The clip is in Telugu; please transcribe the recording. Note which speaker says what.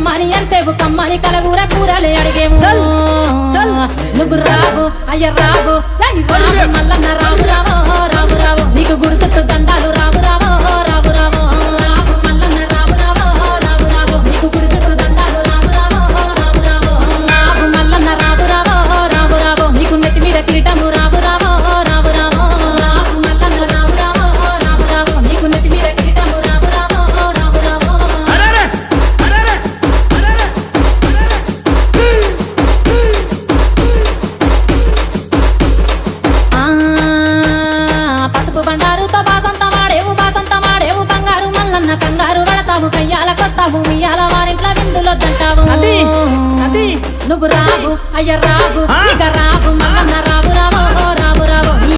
Speaker 1: అమ్మని ఎంతసేపు కమ్మని కలగూర కూరలే అడిగేము నువ్వు రావు అయ్య రావు మల్లన్న రావు రావో రావు రావు నీకు గుడి చుట్టూ దండాలు రావు రావో రావు రావో రావు మల్లన్న రావు రావో రావు రావు నీకు గుడి చుట్టూ దండాలు రావు రావో రావు రావో రావు మల్లన్న రావు రావో రావు రావో నీకు నెత్తి మీద కిరీటము రావు రావో రావు రావో రావు మల్లన్న రావు రావో రావు రావో నీకు నెత్తి మీద కిరీటము రావు రావో రావు రావో పసుపు బండారుతో బాసంత మాడేవు బంగారు మల్లన్న కంగారు పడతావు కయ్యాలకొస్తావు ఉయ్యాల వారింట్ల విందులో దంటావు నువ్వు రావు అయ్య రావు ఇక రా